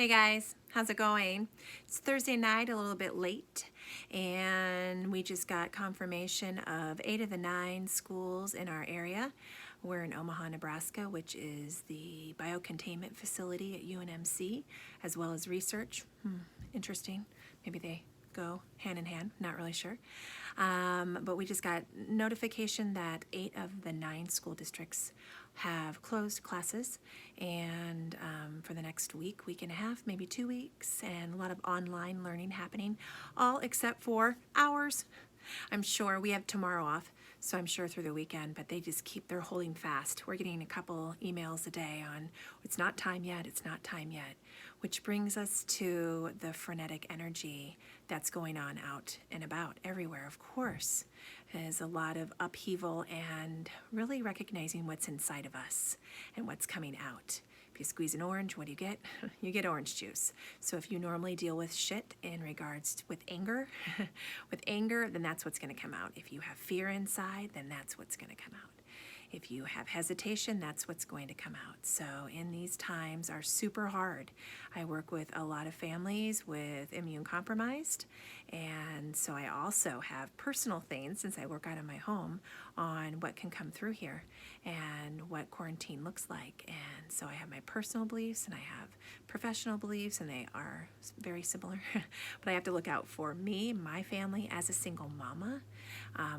Hey guys, how's it going? It's Thursday night, a little bit late, and we just got confirmation of 8 of the 9 schools in our area. We're in Omaha, Nebraska, which is the biocontainment facility at UNMC, as well as research. Interesting. Maybe they go hand in hand, not really sure. But we just got notification that 8 of the 9 school districts have closed classes, and for the next week and a half, maybe 2 weeks, and a lot of online learning happening, all except for ours. I'm sure we have tomorrow off, so I'm sure through the weekend, but they're holding fast. We're getting a couple emails a day on, it's not time yet, it's not time yet, which brings us to the frenetic energy that's going on out and about everywhere, of course. There's a lot of upheaval and really recognizing what's inside of us and what's coming out. If you squeeze an orange, what do you get? You get orange juice. So if you normally deal with shit in regards with anger, then that's what's going to come out. If you have fear inside, then that's what's going to come out. If you have hesitation, that's what's going to come out. So in these times are super hard. I work with a lot of families with immune compromised, and so I also have personal things, since I work out of my home, on what can come through here and what quarantine looks like. And so I have my personal beliefs and I have professional beliefs, and they are very similar. But I have to look out for me, my family, as a single mama,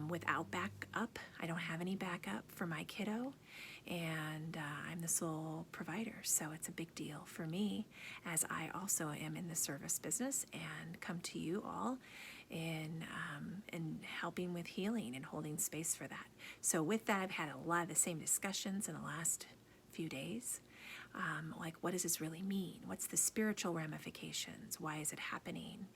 without backup. I don't have any backup for my kiddo, and I'm the sole provider, so it's a big deal for me, as I also am in the service business and come to you all in helping with healing and holding space for that. So with that, I've had a lot of the same discussions in the last few days. Like, what does this really mean? What's the spiritual ramifications? Why is it happening?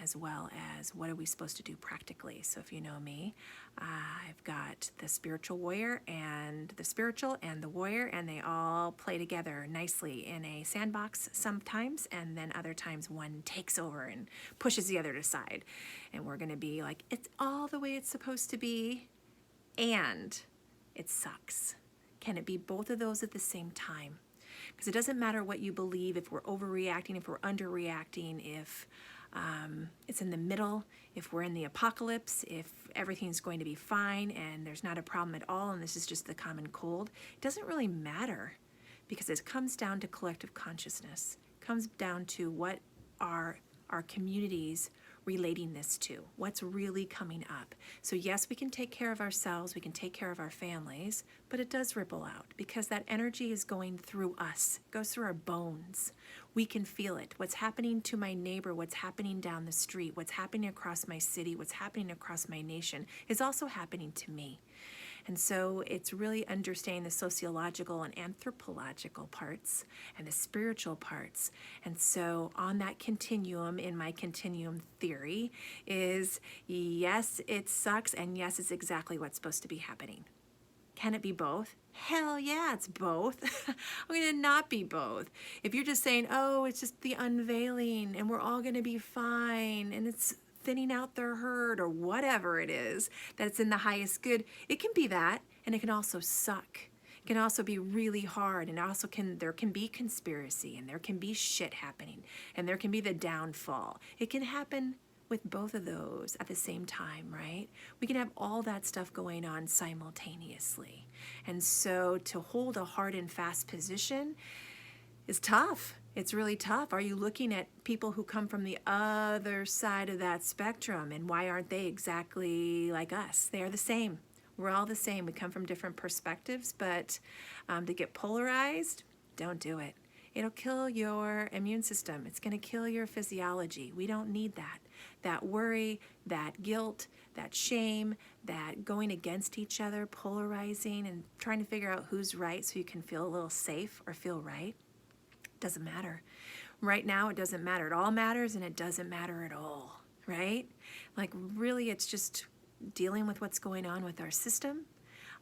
As well as what are we supposed to do practically? So if you know me, I've got the spiritual warrior and the spiritual and the warrior, and they all play together nicely in a sandbox sometimes, and then other times one takes over and pushes the other aside. And we're going to be like, it's all the way it's supposed to be, and it sucks. Can it be both of those at the same time? Because it doesn't matter what you believe, if we're overreacting, if we're underreacting, if it's in the middle, if we're in the apocalypse, if everything's going to be fine and there's not a problem at all and this is just the common cold. It doesn't really matter, because it comes down to collective consciousness. It comes down to what are our communities relating this to, what's really coming up. So yes, we can take care of ourselves, we can take care of our families, but it does ripple out, because that energy is going through us, it goes through our bones. We can feel it. What's happening to my neighbor, what's happening down the street, what's happening across my city, what's happening across my nation is also happening to me. And so it's really understanding the sociological and anthropological parts and the spiritual parts. And so on that continuum, in my continuum theory, is yes, it sucks, and yes, it's exactly what's supposed to be happening. Can it be both? Hell yeah, it's both. I'm going to not be both. If you're just saying, oh, it's just the unveiling and we're all going to be fine and it's thinning out their herd or whatever it is, that it's in the highest good, it can be that, and it can also suck. It can also be really hard, and also there can be conspiracy, and there can be shit happening, and there can be the downfall. It can happen with both of those at the same time, right? We can have all that stuff going on simultaneously. And so to hold a hard and fast position is tough. It's really tough. Are you looking at people who come from the other side of that spectrum, and why aren't they exactly like us? They are the same. We're all the same. We come from different perspectives, but to get polarized, don't do it. It'll kill your immune system. It's going to kill your physiology. We don't need that. That worry, that guilt, that shame, that going against each other, polarizing and trying to figure out who's right so you can feel a little safe or feel right. Doesn't matter. Right now, it doesn't matter. It all matters, and it doesn't matter at all, right? Like, really, it's just dealing with what's going on with our system,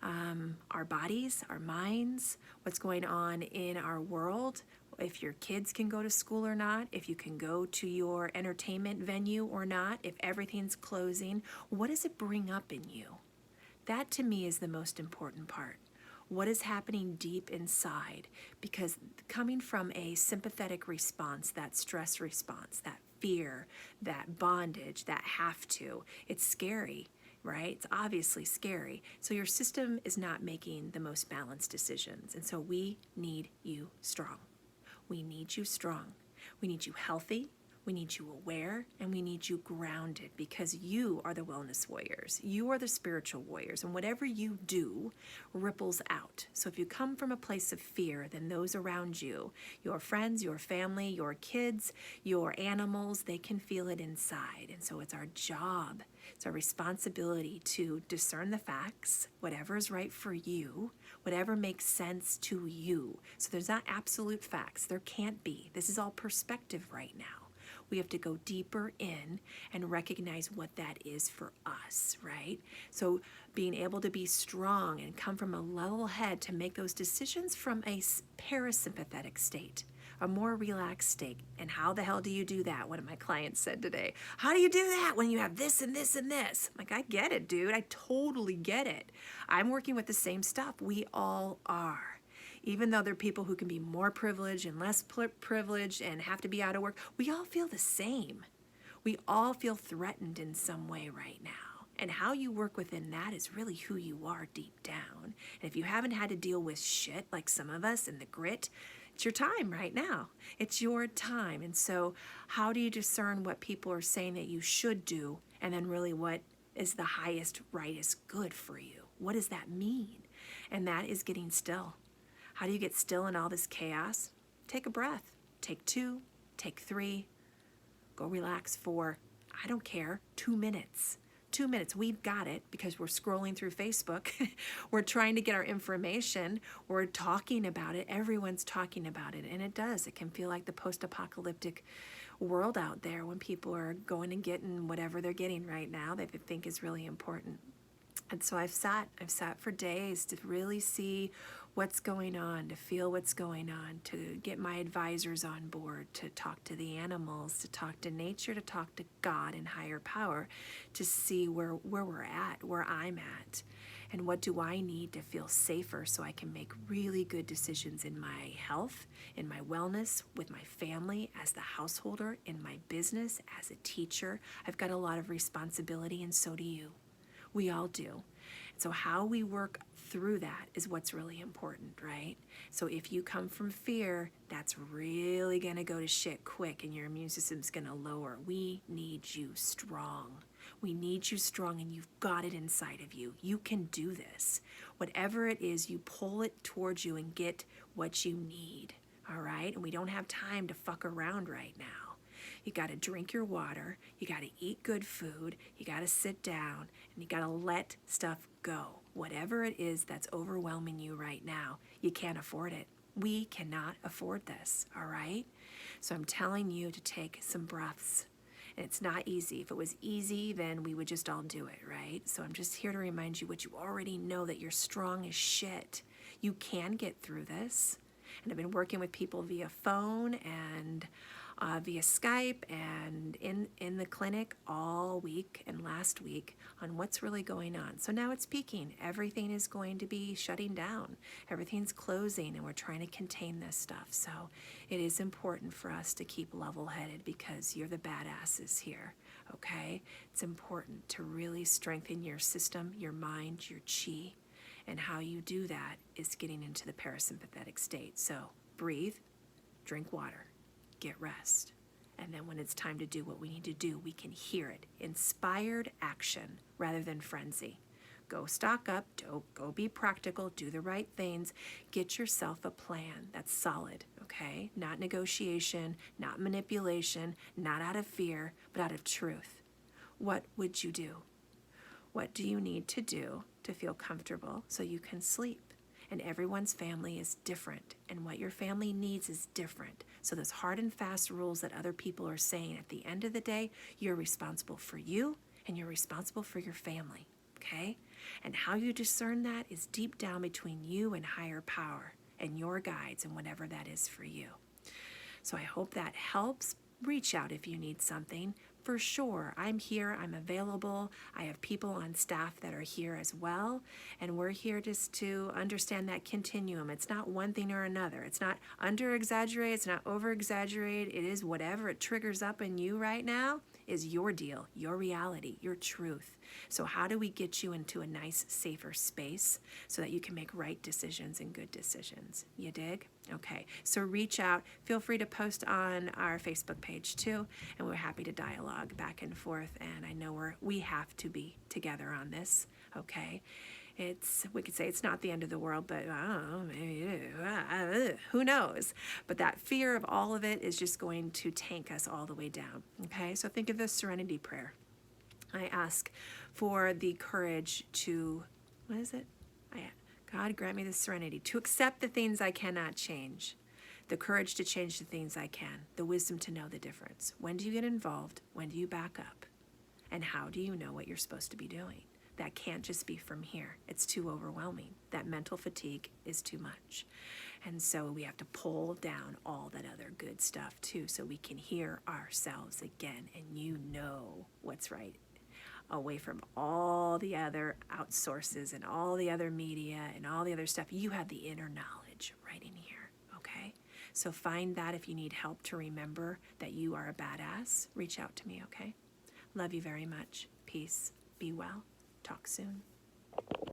our bodies, our minds, what's going on in our world, if your kids can go to school or not, if you can go to your entertainment venue or not, if everything's closing. What does it bring up in you? That, to me, is the most important part. What is happening deep inside? Because coming from a sympathetic response, that stress response, that fear, that bondage, that have to, it's scary, right? It's obviously scary. So your system is not making the most balanced decisions. And so we need you strong. We need you strong. We need you healthy. We need you aware, and we need you grounded, because you are the wellness warriors. You are the spiritual warriors, and whatever you do ripples out. So if you come from a place of fear, then those around you, your friends, your family, your kids, your animals, they can feel it inside. And so it's our job, it's our responsibility to discern the facts, whatever is right for you, whatever makes sense to you. So there's not absolute facts. There can't be. This is all perspective right now. We have to go deeper in and recognize what that is for us, right? So being able to be strong and come from a level head to make those decisions from a parasympathetic state, a more relaxed state. And how the hell do you do that? One of my clients said today, how do you do that when you have this and this and this? I'm like, I get it, dude. I totally get it. I'm working with the same stuff. We all are. Even though there are people who can be more privileged and less privileged and have to be out of work, we all feel the same. We all feel threatened in some way right now. And how you work within that is really who you are deep down. And if you haven't had to deal with shit like some of us and the grit, it's your time right now. It's your time. And so how do you discern what people are saying that you should do, and then really what is the highest, rightest good for you? What does that mean? And that is getting still. How do you get still in all this chaos? Take a breath. Take 2, take 3. Go relax for, I don't care, 2 minutes. 2 minutes. We've got it because we're scrolling through Facebook. We're trying to get our information. We're talking about it. Everyone's talking about it. And it does. It can feel like the post-apocalyptic world out there when people are going and getting whatever they're getting right now that they think is really important. And so I've sat for days to really see what's going on, to feel what's going on, to get my advisors on board, to talk to the animals, to talk to nature, to talk to God and higher power, to see where we're at, where I'm at, and what do I need to feel safer so I can make really good decisions in my health, in my wellness, with my family, as the householder, in my business, as a teacher. I've got a lot of responsibility, and so do you. We all do. So how we work through that is what's really important, right? So if you come from fear, that's really going to go to shit quick and your immune system's going to lower. We need you strong. We need you strong, and you've got it inside of you. You can do this. Whatever it is, you pull it towards you and get what you need, all right? And we don't have time to fuck around right now. You got to drink your water, you got to eat good food, you got to sit down, and you got to let stuff go. Whatever it is that's overwhelming you right now, you can't afford it. We cannot afford this, all right? So I'm telling you to take some breaths. And it's not easy. If it was easy, then we would just all do it, right? So I'm just here to remind you what you already know, that you're strong as shit. You can get through this. And I've been working with people via phone and via Skype and in the clinic all week and last week on what's really going on. So now it's peaking. Everything is going to be shutting down. Everything's closing, and we're trying to contain this stuff. So it is important for us to keep level-headed, because you're the badasses here, okay? It's important to really strengthen your system, your mind, your chi, and how you do that is getting into the parasympathetic state. So breathe, drink water, get rest. And then when it's time to do what we need to do, we can hear it. Inspired action rather than frenzy. Go stock up, go be practical, do the right things, get yourself a plan that's solid, okay? Not negotiation, not manipulation, not out of fear, but out of truth. What would you do? What do you need to do to feel comfortable so you can sleep? And everyone's family is different, and what your family needs is different. So those hard and fast rules that other people are saying, at the end of the day, you're responsible for you, and you're responsible for your family, okay? And how you discern that is deep down between you and higher power and your guides and whatever that is for you. So I hope that helps. Reach out if you need something. for sure, I'm here, I'm available. I have people on staff that are here as well. And we're here just to understand that continuum. It's not one thing or another. It's not under exaggerate, it's not over exaggerate. It is whatever it triggers up in you right now is your deal, your reality, your truth. So how do we get you into a nice, safer space so that you can make right decisions and good decisions? You dig? Okay, so reach out. Feel free to post on our Facebook page too, and we're happy to dialogue back and forth. And I know we have to be together on this. Okay, we could say it's not the end of the world, but I don't know, maybe, who knows? But that fear of all of it is just going to tank us all the way down. Okay, so think of the serenity prayer. I ask for the courage to, what is it? God grant me the serenity to accept the things I cannot change, the courage to change the things I can, the wisdom to know the difference. When do you get involved? When do you back up? And how do you know what you're supposed to be doing? That can't just be from here. It's too overwhelming. That mental fatigue is too much. And so we have to pull down all that other good stuff too, so we can hear ourselves again, and you know what's right, away from all the other outsources and all the other media and all the other stuff. You have the inner knowledge right in here, okay? So find that. If you need help to remember that you are a badass, reach out to me, okay? Love you very much. Peace. Be well. Talk soon.